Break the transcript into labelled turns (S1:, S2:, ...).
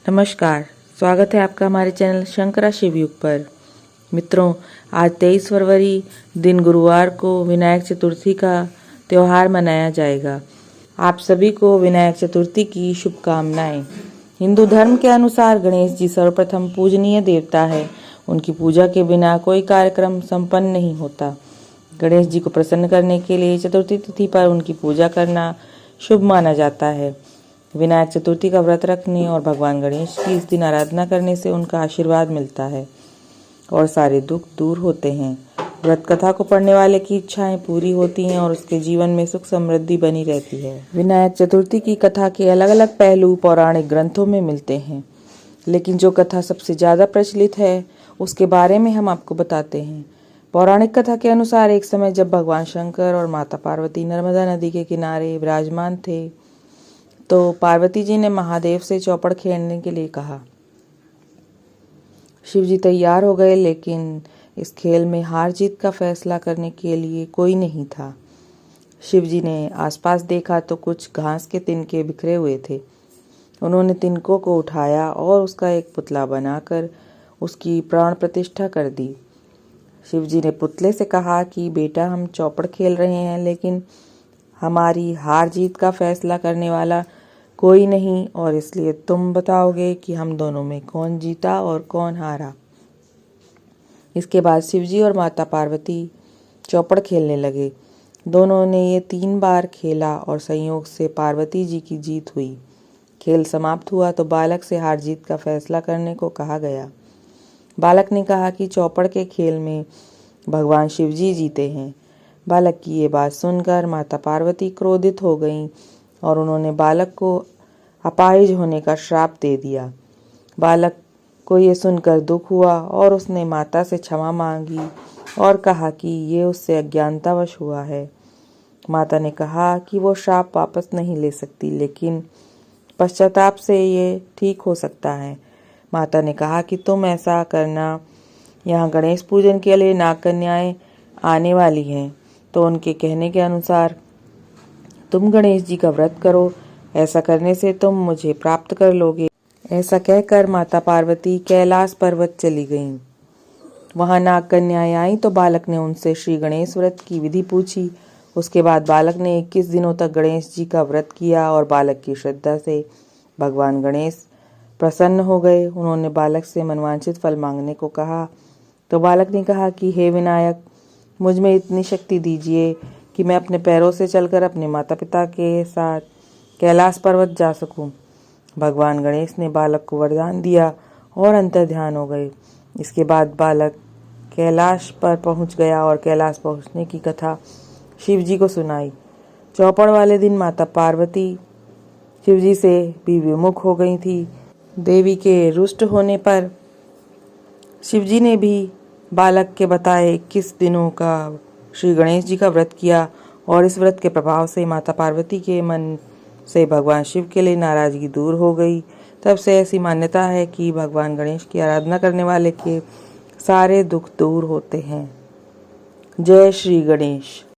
S1: नमस्कार, स्वागत है आपका हमारे चैनल शंकरा शिवयुग पर। मित्रों, आज 23 फरवरी दिन गुरुवार को विनायक चतुर्थी का त्यौहार मनाया जाएगा। आप सभी को विनायक चतुर्थी की शुभकामनाएं। हिंदू धर्म के अनुसार गणेश जी सर्वप्रथम पूजनीय देवता है। उनकी पूजा के बिना कोई कार्यक्रम संपन्न नहीं होता। गणेश जी को प्रसन्न करने के लिए चतुर्थी तिथि पर उनकी पूजा करना शुभ माना जाता है। विनायक चतुर्थी का व्रत रखने और भगवान गणेश की इस दिन आराधना करने से उनका आशीर्वाद मिलता है और सारे दुख दूर होते हैं। व्रत कथा को पढ़ने वाले की इच्छाएं पूरी होती हैं और उसके जीवन में सुख समृद्धि बनी रहती है। विनायक चतुर्थी की कथा के अलग अलग पहलू पौराणिक ग्रंथों में मिलते हैं, लेकिन जो कथा सबसे ज्यादा प्रचलित है उसके बारे में हम आपको बताते हैं। पौराणिक कथा के अनुसार एक समय जब भगवान शंकर और माता पार्वती नर्मदा नदी के किनारे विराजमान थे तो पार्वती जी ने महादेव से चौपड़ खेलने के लिए कहा। शिव जी तैयार हो गए, लेकिन इस खेल में हार जीत का फैसला करने के लिए कोई नहीं था। शिव जी ने आसपास देखा तो कुछ घास के तिनके बिखरे हुए थे। उन्होंने तिनकों को उठाया और उसका एक पुतला बनाकर उसकी प्राण प्रतिष्ठा कर दी। शिव जी ने पुतले से कहा कि बेटा, हम चौपड़ खेल रहे हैं, लेकिन हमारी हार जीत का फैसला करने वाला कोई नहीं, और इसलिए तुम बताओगे कि हम दोनों में कौन जीता और कौन हारा। इसके बाद शिवजी और माता पार्वती चौपड़ खेलने लगे। दोनों ने ये 3 बार खेला और संयोग से पार्वती जी की जीत हुई। खेल समाप्त हुआ तो बालक से हार जीत का फैसला करने को कहा गया। बालक ने कहा कि चौपड़ के खेल में भगवान शिवजी जीते हैं। बालक की ये बात सुनकर माता पार्वती क्रोधित हो गईं और उन्होंने बालक को अपाहिज होने का श्राप दे दिया। बालक को ये सुनकर दुख हुआ और उसने माता से क्षमा मांगी और कहा कि ये उससे अज्ञानतावश हुआ है। माता ने कहा कि वो श्राप वापस नहीं ले सकती, लेकिन पश्चाताप से ये ठीक हो सकता है। माता ने कहा कि तुम ऐसा करना, यहाँ गणेश पूजन के लिए नाग कन्याएं आने वाली हैं, तो उनके कहने के अनुसार तुम गणेश जी का व्रत करो। ऐसा करने से तुम मुझे प्राप्त कर लोगे। ऐसा कहकर माता पार्वती कैलाश पर्वत चली गईं। वहां नाग कन्याएं आईं तो बालक ने उनसे श्री गणेश व्रत की विधि पूछी। उसके बाद बालक ने 21 दिनों तक गणेश जी का व्रत किया और बालक की श्रद्धा से भगवान गणेश प्रसन्न हो गए। उन्होंने बालक से मनवांछित फल मांगने को कहा तो बालक ने कहा कि हे विनायक, मुझ में इतनी शक्ति दीजिए कि मैं अपने पैरों से चलकर अपने माता पिता के साथ कैलाश पर्वत जा सकूं। भगवान गणेश ने बालक को वरदान दिया और अंतर्ध्यान हो गए। इसके बाद बालक कैलाश पर पहुंच गया और कैलाश पहुंचने की कथा शिव जी को सुनाई। चौपड़ वाले दिन माता पार्वती शिव जी से भी विमुख हो गई थी। देवी के रुष्ट होने पर शिव जी ने भी बालक के बताए 21 दिनों का श्री गणेश जी का व्रत किया और इस व्रत के प्रभाव से माता पार्वती के मन से भगवान शिव के लिए नाराजगी दूर हो गई। तब से ऐसी मान्यता है कि भगवान गणेश की आराधना करने वाले के सारे दुख दूर होते हैं। जय श्री गणेश।